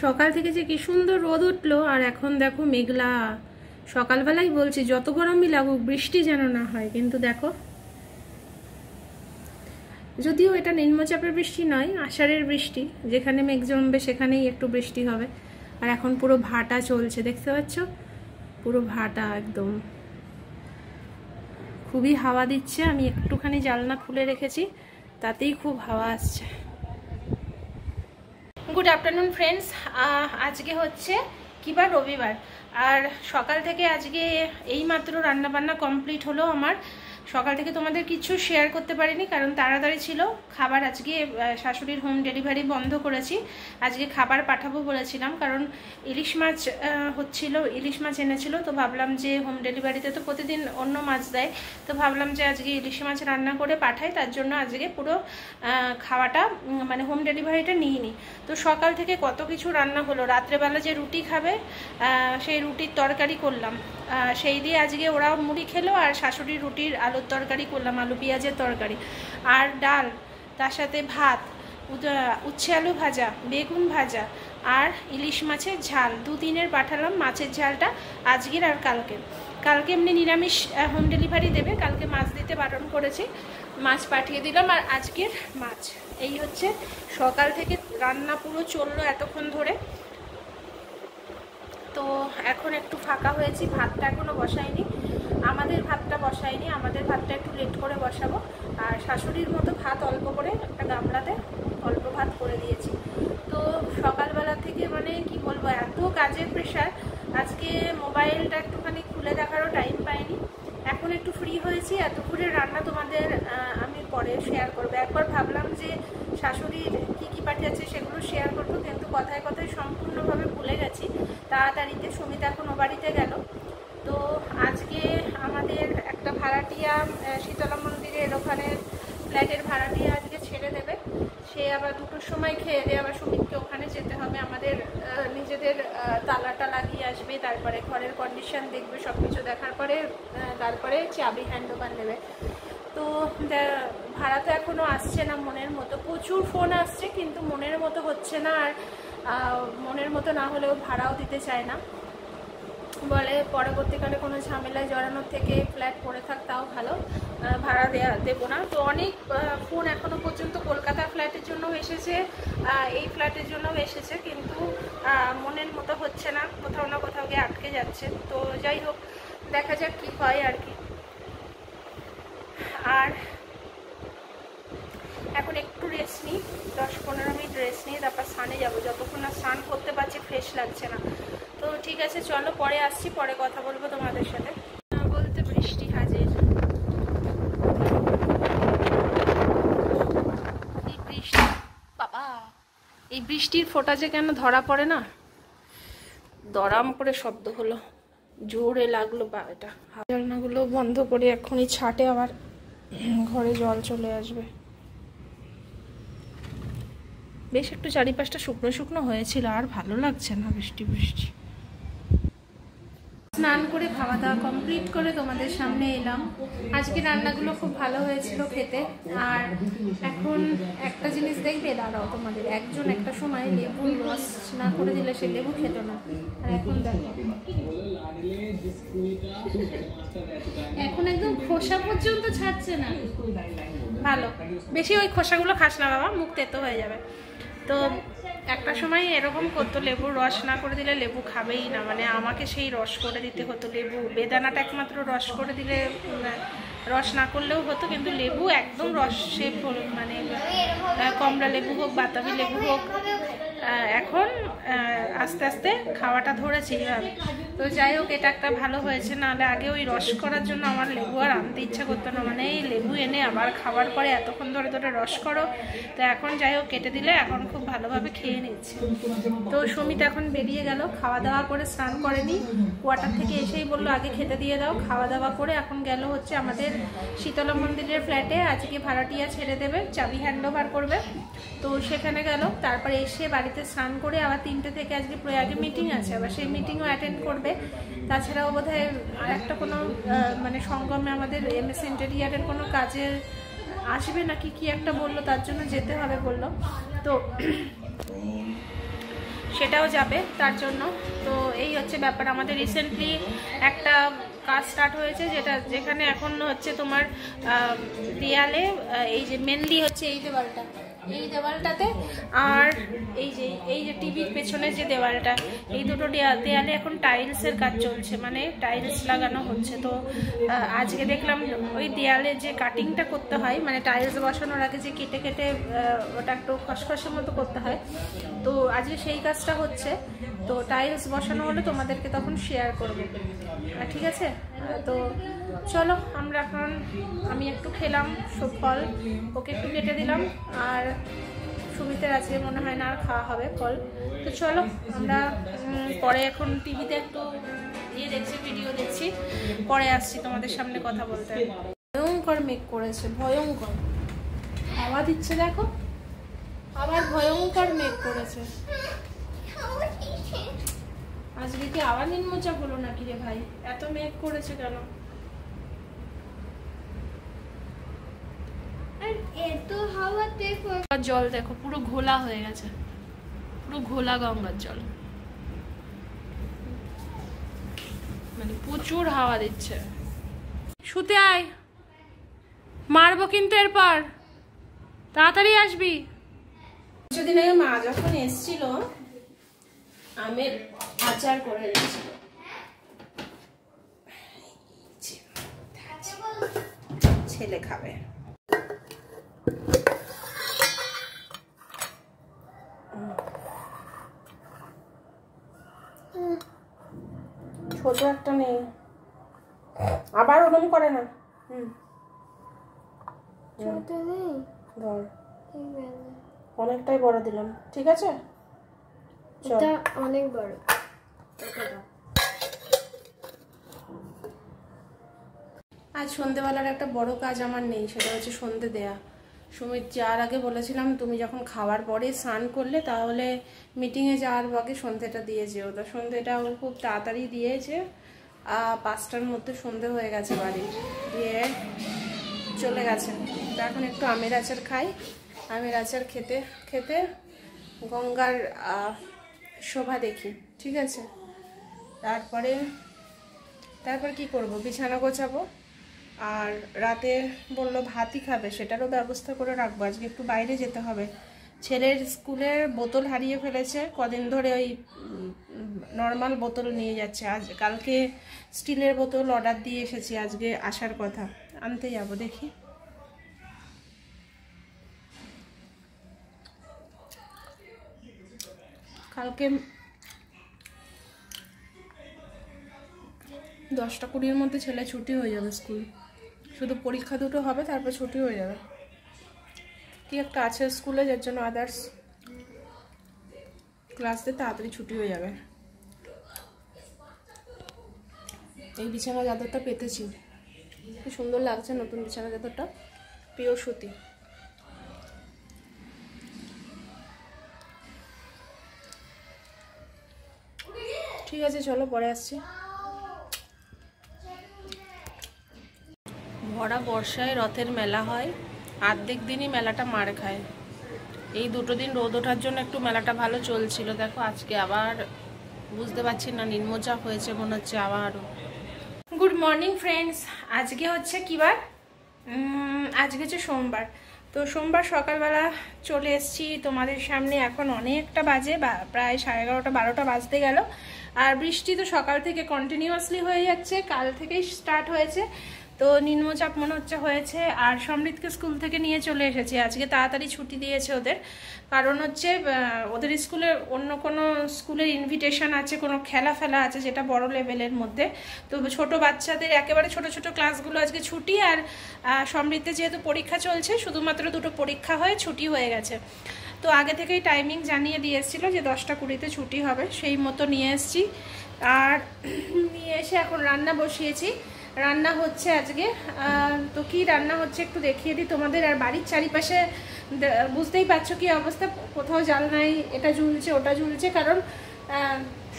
সকাল থেকে যে কি সুন্দর রোদ উঠলো, আর এখন দেখো মেঘলা। সকালবেলাই বলছি যত গরমই লাগুক বৃষ্টি যেন না হয়, কিন্তু দেখো, যদিও এটা নিম্নচাপের বৃষ্টি নয়, আষাঢ়ের বৃষ্টি। যেখানে মেঘ জমবে সেখানেই একটু বৃষ্টি হবে। আর এখন পুরো ভাটা চলছে, দেখতে পাচ্ছ, পুরো ভাটা একদম। খুবই হাওয়া দিচ্ছে, আমি একটুখানি জানলা খুলে রেখেছি, তাতেই খুব হাওয়া আসছে। Good afternoon friends. আজকে হচ্ছে কিবার রবিবার, আর সকাল থেকে আজকে এইমাত্র রান্নাবান্না কমপ্লিট হলো আমার। সকাল থেকে তোমাদের কিছু শেয়ার করতে পারিনি, কারণ তাড়াতাড়ি ছিল খাবার। আজকে শাশুড়ির হোম ডেলিভারি বন্ধ করেছি, আজকে খাবার পাঠাবো বলেছিলাম, কারণ ইলিশ মাছ হচ্ছিল, ইলিশ মাছ এনেছিল। তো ভাবলাম যে হোম ডেলিভারিতে তো প্রতিদিন অন্য মাছ দেয়, তো ভাবলাম যে আজকে ইলিশ মাছ রান্না করে পাঠাই। তার জন্য আজকে পুরো খাওয়াটা মানে হোম ডেলিভারিটা নিইনি। তো সকাল থেকে কত কিছু রান্না হলো। রাত্রেবেলা যে রুটি খাবে সেই রুটির তরকারি করলাম, সেই দিয়ে আজকে ওরা মুড়ি খেলো। আর শাশুড়ির রুটির আলুর তরকারি করলাম, আলু পেঁয়াজের তরকারি, আর ডাল, তার সাথে ভাত, উচ্ছে আলু ভাজা, বেগুন ভাজা, আর ইলিশ মাছের ঝাল। দুদিনের পাঠালাম মাছের ঝালটা, আজকের আর কালকে। কালকে এমনি নিরামিষ হোম ডেলিভারি দেবে, কালকে মাছ দিতে বারণ করেছি, মাছ পাঠিয়ে দিলাম। আর আজকের মাছ। এই হচ্ছে সকাল থেকে রান্না পুরো চললো এতক্ষণ ধরে। তো এখন একটু ফাঁকা হয়েছি, ভাতটা এখনো বসাইনি, আমাদের ভাতটা বসাইনি, আমাদের ভাতটা একটু লেট করে বসাবো। আর শাশুড়ির মতো ভাত অল্প করে একটা গামলাতে অল্প ভাত করে দিয়েছি। তো সকালবেলা থেকে মানে কি বলবো, এত কাজের প্রেশার, আজকে মোবাইলটা একটুখানি খুলে দেখারও টাইম পাইনি। এখন একটু ফ্রি হয়েছি, এতক্ষণের রান্না তোমাদের আমি পরে শেয়ার করবো। একবার ভাবলাম যে শাশুড়ির কী কী পাঠিয়েছে সেগুলো শেয়ার করবো, কিন্তু কথায় কথায় সম্পূর্ণভাবে ভুলে গেছি। তাড়াতাড়িতে সুমিত এখন ও বাড়িতে গেল। তো আজকে আমাদের একটা ভাড়াটিয়া শীতলা মন্দিরের ওখানে ফ্ল্যাটের ভাড়াটিয়া আজকে ছেড়ে দেবে। সে আবার 2টোর সময় খেয়ে দিয়ে আবার সুমিতকে ওখানে যেতে হবে। আমাদের নিজেদের তালাটা লাগিয়ে আসবে, তারপরে ঘরের কন্ডিশন দেখবে, সব কিছু দেখার পরে তারপরে চাবি হ্যান্ড ওভার নেবে। তো ভাড়া তো এখনও আসছে না মনের মতো, প্রচুর ফোন আসছে কিন্তু মনের মতো হচ্ছে না। আর মনের মতো না হলেও ভাড়াও দিতে চায় না, বলে পরবর্তীকালে কোনো ঝামেলায় জড়ানোর থেকে ফ্ল্যাট পড়ে থাক তাও ভালো, ভাড়া দেবো না। তো অনেক ফোন এখনও পর্যন্ত কলকাতার ফ্ল্যাটের জন্য এসেছে, এই ফ্ল্যাটের জন্যও এসেছে, কিন্তু মনের মতো হচ্ছে না, কোথাও না কোথাও গিয়ে আটকে যাচ্ছে। তো যাই হোক, দেখা যাক কী হয় আর কি। আর এখন একটু রেস্ট নিই, 10-15 মিনিট রেস্ট নিই, তারপর স্নানে যাবো। যতক্ষণ না স্নান করতে পারছি ফ্রেশ লাগছে না। তো ঠিক আছে, চলো পরে আসছি, পরে কথা বলবো তোমাদের সাথে। বলতে বৃষ্টি হাজির। এই বৃষ্টি, বাবা, এই বৃষ্টির ফোঁটা যে কেন ধরা পড়ে না, দরাম করে শব্দ হলো, জোরে লাগলো বা এটা। জানলাগুলো বন্ধ করে এখনই ছাটে আবার ঘরে জল চলে আসবে। বেশ একটু চারিপাশটা শুকনো শুকনো হয়েছিল, আর ভালো লাগছে না বৃষ্টি বৃষ্টি। স্নান করে খাওয়া দাওয়া কমপ্লিট করে তোমাদের সামনে এলাম। আজকে রান্নাগুলো খুব ভালো হয়েছিল খেতে। আর এখন একটা জিনিস দেখবে, দাঁড়াও তোমাদের, একজন একটা সময় লেবুর রস না করে দিলে সে লেবু খেত না, আর এখন দেখো এখন একদম খোসা পর্যন্ত ছাড়ছে না। ভালো, বেশি ওই খোসাগুলো খাস না বাবা, মুখ তেতো হয়ে যাবে। তো একটা সময় এরকম করতো, লেবুর রস না করে দিলে লেবু খাবেই না, মানে আমাকে সেই রস করে দিতে হতো। লেবু বেদানাটা একমাত্র রস করে দিলে, রস না করলেও হতো, কিন্তু লেবু একদম রসে, মানে কমলা লেবু হোক বাতাবি লেবু হোক, এখন আস্তে আস্তে খাওয়াটা ধরেছি এইভাবে। তো যাই হোক, এটা একটা ভালো হয়েছে, নাহলে আগে ওই রস করার জন্য আমার লেবু আর আনতে ইচ্ছা করতো না, মানে এই লেবু এনে আবার খাওয়ার পরে এতক্ষণ ধরে ধরে রস করো। তো এখন যাই হোক কেটে দিলে এখন খুব ভালোভাবে খেয়ে নিচ্ছে। তো সুমিত এখন বেরিয়ে গেল, খাওয়া দাওয়া করে, স্নান করেনি, কোয়ার্টার থেকে এসেই বললো আগে খেতে দিয়ে দাও। খাওয়া দাওয়া করে এখন গেল হচ্ছে আমাদের শীতলা মন্দিরের ফ্ল্যাটে, আজকে ভাড়াটিয়া ছেড়ে দেবে, চাবি হ্যান্ড ওভার করবে। তো সেখানে গেল, তারপরে এসে বাড়িতে স্নান করে আবার 3টে থেকে আজকে প্রয়াগে মিটিং আছে, আবার সেই মিটিংও অ্যাটেন্ড করবে। তাছাড়াও বোধহয় আর একটা কোনো মানে সঙ্গমে আমাদের MS ইন্টেরিয়ারের কোনো কাজে আসবে নাকি কি একটা বললো, তার জন্য যেতে হবে বললো। তো সেটাও যাবে তার জন্য। তো এই হচ্ছে ব্যাপার। আমাদের রিসেন্টলি একটা কাজ স্টার্ট হয়েছে, যেখানে এখন হচ্ছে তোমার দেয়ালে এই যে মেনলি হচ্ছে এই দেওয়ালটাতে আর এই যে টিভির পেছনে যে দেওয়ালটা, এই দুটো দেয়ালে এখন টাইলসের কাজ চলছে, মানে টাইলস লাগানো হচ্ছে। তো আজকে দেখলাম ওই দেয়ালে যে কাটিংটা করতে হয়, মানে টাইলস বসানোর আগে যে কেটে কেটে ওটা একটু খসখসের মতো করতে হয়, তো আজকে সেই কাজটা হচ্ছে। তো টাইলস বসানো হলে তোমাদেরকে তখন শেয়ার করবো, ঠিক আছে? তো চলো আমি একটু খেলাম সব ফল, ওকে একটু কেটে দিলাম, আর সুমিতের আজকে মনে হয় না আর খাওয়া হবে ফল। তো চলো আমরা পরে এখন টিভিতে একটু ভিডিও দেখছি, পরে আসছি তোমাদের সামনে কথা বলতে। ভয়ঙ্কর মেঘ করেছে, ভয়ঙ্কর হাওয়া দিচ্ছে, দেখো আবার ভয়ঙ্কর মেঘ করেছে। আজকে কি আবার নিম্নচাপ হলো নাকি রে ভাই? এত মেঘ করেছে কেন? জল দেখো পুরো ঘোলা হয়ে গেছে, পুরো ঘোলা গঙ্গার জল, মানে প্রচুর হাওয়া দিচ্ছে। শুতে আয়, মারবো কিন্তু এরপর, তাড়াতাড়ি আসবি। কিছুদিন আগে মা যখন এসছিল আমের আচার করে রেখেছিল, ছেলে খাবে। ছোট একটা নেই, আবার ওরম করে না। অনেকটাই বড় দিলাম, ঠিক আছে? অনেক বড়। আজ সন্ধেবেলার একটা বড় কাজ আমার নেই, সেটা হচ্ছে সন্ধে দেয়া। সুমিত যাওয়ার আগে বলেছিলাম তুমি যখন খাওয়ার পরে স্নান করলে তাহলে মিটিংয়ে যাওয়ার আগে সন্ধেটা দিয়ে যেও। তো সন্ধেটা ও খুব তাড়াতাড়ি দিয়েছে, 5টার মধ্যে সন্ধে হয়ে গেছে বাড়ি, দিয়ে চলে গেছে। তো এখন একটু আমের আচার খাই, আমের আচার খেতে খেতে গঙ্গার শোভা দেখি, ঠিক আছে? তারপর কি করব, বিছানা গোছাবো, আর রাতে বললো ভাতই খাবে, সেটারও ব্যবস্থা করে রাখবো। আজকে একটু বাইরে যেতে হবে, ছেলের স্কুলের বোতল হারিয়ে ফেলেছে, কদিন ধরে ওই নর্মাল বোতল নিয়ে যাচ্ছে। কালকে স্টিলের বোতল অর্ডার দিয়ে এসেছি, আজকে আসার কথা, আনতে যাবো, দেখি। কালকে 10টা-20-র মধ্যে ছেলে ছুটি হয়ে যাবে স্কুল, শুধু পরীক্ষা দুটো হবে, তারপর ছুটি হয়ে যাবে। কি একটা আছে স্কুলে, যার জন্য আদার্স ক্লাস দিয়ে তাড়াতাড়ি ছুটি হয়ে যাবে। এই বিছানা চাদরটা পেতেছি, কি সুন্দর লাগছে নতুন বিছানা চাদরটা, পিওর সুতি। ঠিক আছে চলো পরে আসছি। ভরা বর্ষায় রথের মেলা হয়, অর্ধেক দিনই মেলাটা মার খায়। এই 2 দিন রোদ ওঠার জন্য একটু মেলাটা ভালো চলছিল, দেখো আজকে আবার বুঝতে পারছি না, নিম্নচাপ হয়েছে মনে হচ্ছে আবারও। গুড মর্নিং ফ্রেন্ডস, আজকে হচ্ছে কি বার? আজকে হচ্ছে সোমবার। তো সোমবার সকালবেলা চলে এসেছি তোমাদের সামনে, এখন অনেকটা বাজে, প্রায় 11:30-12টা বাজতে গেল। আর বৃষ্টি তো সকাল থেকে কন্টিনিউয়াসলি হয়ে যাচ্ছে, কাল থেকেই স্টার্ট হয়েছে। তো নিম্নচাপ মনে হয়েছে। আর সমৃদ্ধকে স্কুল থেকে নিয়ে চলে এসেছি, আজকে তাড়াতাড়ি ছুটি দিয়েছে ওদের, কারণ হচ্ছে ওদের স্কুলে অন্য কোনো স্কুলের ইনভিটেশন আছে, কোনো খেলা ফেলা আছে যেটা বড় লেভেলের মধ্যে। তো ছোট বাচ্চাদের একেবারে ছোট ছোট ক্লাসগুলো আজকে ছুটি, আর সমৃদ্ধে যেহেতু পরীক্ষা চলছে, শুধুমাত্র 2টো পরীক্ষা হয়ে ছুটি হয়ে গেছে। তো আগে থেকেই টাইমিং জানিয়ে দিয়ে এসেছিলো যে 10টা-20-তে ছুটি হবে, সেই মতো নিয়ে এসেছি। আর নিয়ে এসে এখন রান্না বসিয়েছি, রান্না হচ্ছে আজকে। তো কি রান্না হচ্ছে একটু দেখিয়ে দিই তোমাদের। আর বাড়ির চারিপাশে বুঝতেই পারছো কি অবস্থা, কোথাও জাল নাই, এটা ঝুলছে ওটা ঝুলছে, কারণ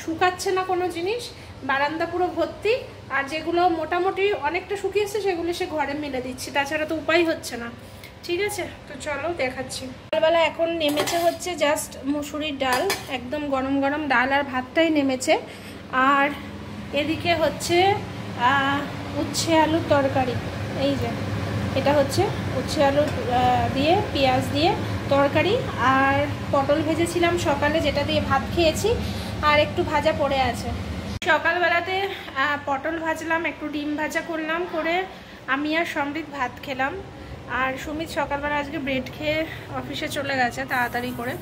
শুকাচ্ছে না কোনো জিনিস, বারান্দা পুরো ভর্তি। আর যেগুলো মোটামুটি অনেকটা শুকিয়েছে সেগুলো সে ঘরে মেলে দিচ্ছি, তাছাড়া তো উপায় হচ্ছে না। ঠিক আছে, তো চলো দেখাচ্ছি। সকালবেলা এখন নেমেছে হচ্ছে জাস্ট মুসুরির ডাল, একদম গরম গরম ডাল আর ভাতটাই নেমেছে। আর এদিকে হচ্ছে উচ্ছে আলুর তরকারি। এই যে এটা হচ্ছে উচ্ছে আলু দিয়ে পেঁয়াজ দিয়ে তরকারি, আর পটল ভেজেছিলাম সকালে যেটা দিয়ে ভাত খেয়েছি, আর একটু ভাজা পড়ে আছে। সকালবেলাতে পটল ভাজলাম, একটু ডিম ভাজা করলাম, করে আমি আর সমৃদ্ধ ভাত খেলাম। আর সুমিত সকালবেলা আজকে ব্রেড খেয়ে অফিসে চলে গেছে তাড়াতাড়ি করে।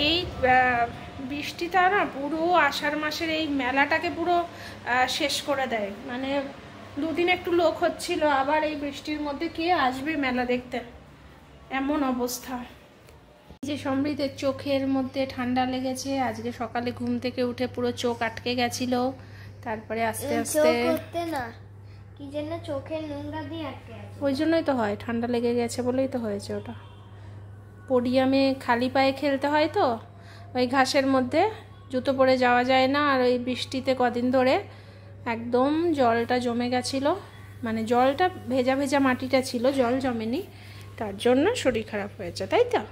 এই বৃষ্টিটা না পুরো আষাঢ় মাসের এই মেলাটাকে পুরো শেষ করে দেয়। মানে দুদিন একটু লোক হচ্ছিল, আবার এই বৃষ্টির মধ্যে কে আসবে মেলা দেখতে, এমন অবস্থা। যে সমৃদ্ধের চোখের মধ্যে ঠান্ডা লেগেছে, আজকে সকালে ঘুম থেকে উঠে পুরো চোখ আটকে গেছিল, তারপরে আস্তে আস্তে না কি যেন চোখের নোংরা দিয়ে আটকে আছে, ওই জন্যই তো হয়, ঠান্ডা লেগে গেছে বলেই তো হয়েছে ওটা। পোডিয়ামে খালি পায়ে খেলতে হয় তো, ওই ঘাসের মধ্যে জুতো পরে যাওয়া যায় না, আর ওই বৃষ্টিতে কদিন ধরে একদম জলটা জমে গেছিলো, মানে জলটা ভেজা ভেজা মাটিটা ছিল, জল জমেনি, তার জন্য শরীর খারাপ হয়েছে, তাই তো?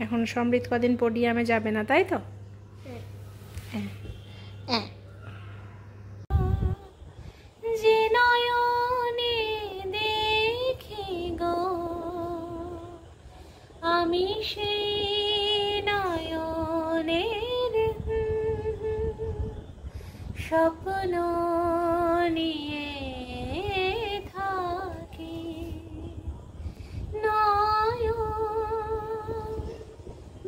এখন সমৃদ্ধ কদিন পোডিয়ামে যাবে না, তাই তো? হ্যাঁ। যে নয়নে দেখি গো আমি সেই নয়নের স্বপ্ন নিয়ে থাকি, নয়ন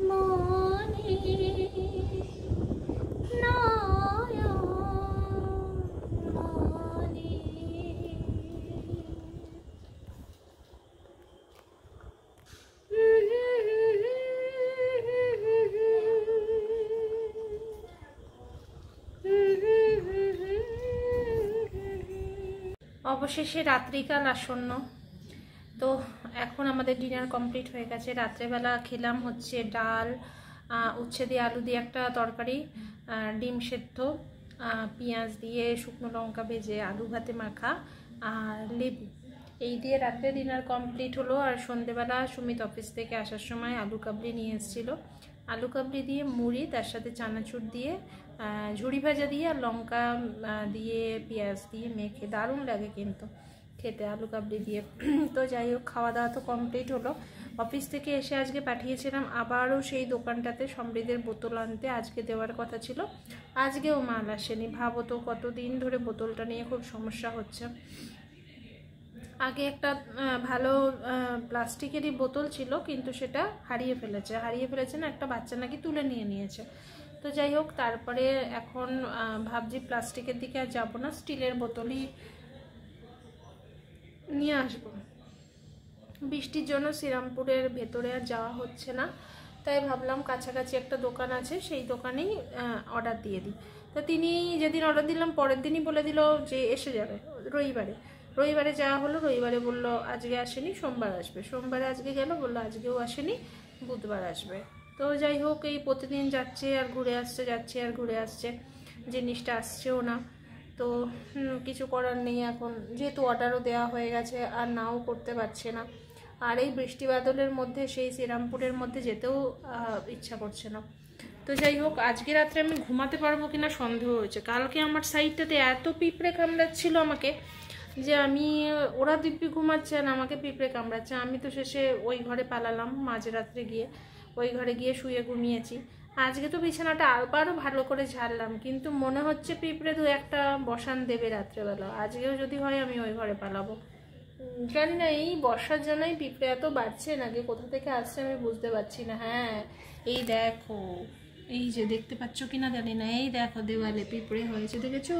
মনি নয়ন মনি। অবশেষে রাত্রিকাল আসন্ন, তো এখন আমাদের ডিনার কমপ্লিট হয়ে গেছে। রাত্রেবেলা খেলাম হচ্ছে ডাল, উচ্ছে দিয়ে আলু দিয়ে একটা তরকারি, ডিম সেদ্ধ, পেঁয়াজ দিয়ে শুকনো লঙ্কা ভেজে আলু ভাতে মাখা, আর লেবু, এই দিয়ে রাত্রে ডিনার কমপ্লিট হলো। আর সন্ধেবেলা সুমিত অফিস থেকে আসার সময় আলু কাবলি নিয়ে এসেছিলো, আলু কাবলি দিয়ে মুড়ি, তার সাথে চানাচুর দিয়ে ঝুড়ি ভাজা দিয়ে আর লঙ্কা দিয়ে পেঁয়াজ দিয়ে মেখে দারুণ লাগে কিন্তু খেতে আলু কাবলি দিয়ে। তো যাই হোক, খাওয়া দাওয়া তো কমপ্লিট হলো। অফিস থেকে এসে আজকে পাঠিয়েছিলাম আবারও সেই দোকানটাতে সমৃদ্ধের বোতল আনতে, আজকে দেওয়ার কথা ছিল, আজকেও মাল আসেনি। ভাবো তো, কতদিন ধরে বোতলটা নিয়ে খুব সমস্যা হচ্ছে। আগে একটা ভালো প্লাস্টিকেরই বোতল ছিল, কিন্তু সেটা হারিয়ে ফেলেছে না, একটা বাচ্চা নাকি তুলে নিয়েছে। তো যাই হোক, তারপরে এখন ভাবছি প্লাস্টিকের দিকে আর যাবো না, স্টিলের বোতলই নিয়ে আসবো। বৃষ্টির জন্য শ্রীরামপুরের ভেতরে আর যাওয়া হচ্ছে না, তাই ভাবলাম কাছাকাছি একটা দোকান আছে, সেই দোকানেই অর্ডার দিয়ে দিই। তো তিনি যেদিন অর্ডার দিলাম পরের দিনই বলে দিল যে এসে যাবে রবিবারে যাওয়া হলো। রবিবারে বললো আজকে আসেনি, সোমবার আসবে। সোমবারে আজকে গেল, বললো আজকেও আসেনি, বুধবার আসবে। তো যাই হোক, এই প্রতিদিন যাচ্ছে আর ঘুরে আসছে, যাচ্ছে আর ঘুরে আসছে, জিনিসটা আসছেও না। তো কিছু করার নেই, এখন যেহেতু অর্ডারও দেওয়া হয়ে গেছে আর নাও করতে পারছে না। আর এই বৃষ্টি বাদলের মধ্যে সেই শ্রীরামপুরের মধ্যে যেতেও ইচ্ছা করছে না। তো যাই হোক, আজকে রাত্রে আমি ঘুমাতে পারবো কিনা সন্দেহ হয়েছে। কালকে আমার সাইডটাতে এত পিঁপড়ে কামড়াচ্ছিল আমাকে, যে আমি, ওরা দিব্যি ঘুমাচ্ছে আর আমাকে পিঁপড়ে কামড়াচ্ছে। আমি তো শেষে ওই ঘরে পালালাম, মাঝরাত্রে গিয়ে ওই ঘরে গিয়ে শুয়ে ঘুমিয়েছি। আজকে তো বিছানাটা আবারও ভালো করে ঝাড়লাম, কিন্তু মনে হচ্ছে পিঁপড়ে দু একটা বসান দেবে রাত্রেবেলা। আজকেও যদি হয় আমি ওই ঘরে পালাবো। জানি না এই বর্ষার জন্যই পিঁপড়ে এত বাড়ছে, নাকি কোথা থেকে আসছে আমি বুঝতে পারছি না। হ্যাঁ, এই দেখো, এই যে দেখতে পাচ্ছ কিনা জানি না, এই দেখো দেওয়ালে পিঁপড়ে হয়েছে, দেখেছো?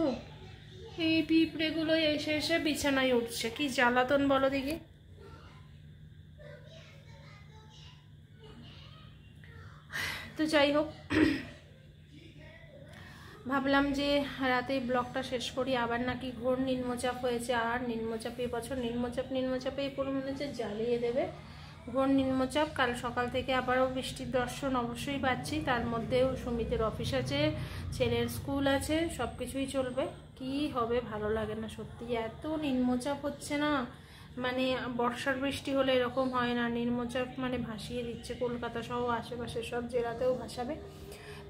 এই পিঁপড়েগুলো এসে এসে বিছানায় উঠছে, কি জ্বালাতন বলো দেখি। তো যাই হোক, ভাবলাম যে রাতে ব্লগটা শেষ করি। আবার নাকি ঘোর নিম্নচাপ হয়েছে, আর নিম্নচাপ এবছর নিম্নচাপেই পুরো মনে হচ্ছে জ্বালিয়ে দেবে। ঘোর নিম্নচাপ, কাল সকাল থেকে আবারও বৃষ্টির দর্শন অবশ্যই পাচ্ছি। তার মধ্যেও সুমিতের অফিস আছে, ছেলের স্কুল আছে, সব কিছুই চলবে। কি হবে ভালো লাগে না সত্যি, এত নিম্নচাপ হচ্ছে না, মানে বর্ষার বৃষ্টি হলে এরকম হয় না, নিম্নচাপ মানে ভাসিয়ে দিচ্ছে কলকাতা সহ আশেপাশে সব জেলাতেও ভাসাবে।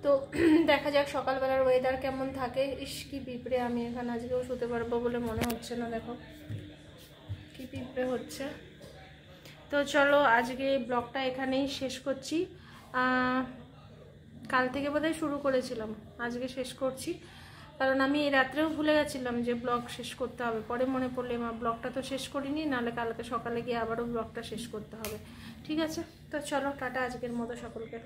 তো দেখা যাক সকালবেলার ওয়েদার কেমন থাকে। ইস কি পিঁপড়ে, আমি এখানে আজকেও শুতে পারবো বলে মনে হচ্ছে না, দেখো কি পিঁপড়ে হচ্ছে। তো চলো আজকে ব্লগটা এখানেই শেষ করছি। কাল থেকে বোধহয় শুরু করেছিলাম, আজকে শেষ করছি, কারণ আমি এই রাত্রেও ভুলে গেছিলাম যে ব্লগ শেষ করতে হবে, পরে মনে পড়লে মা ব্লগটা তো শেষ করিনি, নাহলে কালকে সকালে গিয়ে আবারও ব্লগটা শেষ করতে হবে। ঠিক আছে, তো চলো টাটা আজকের মতো সকলকে।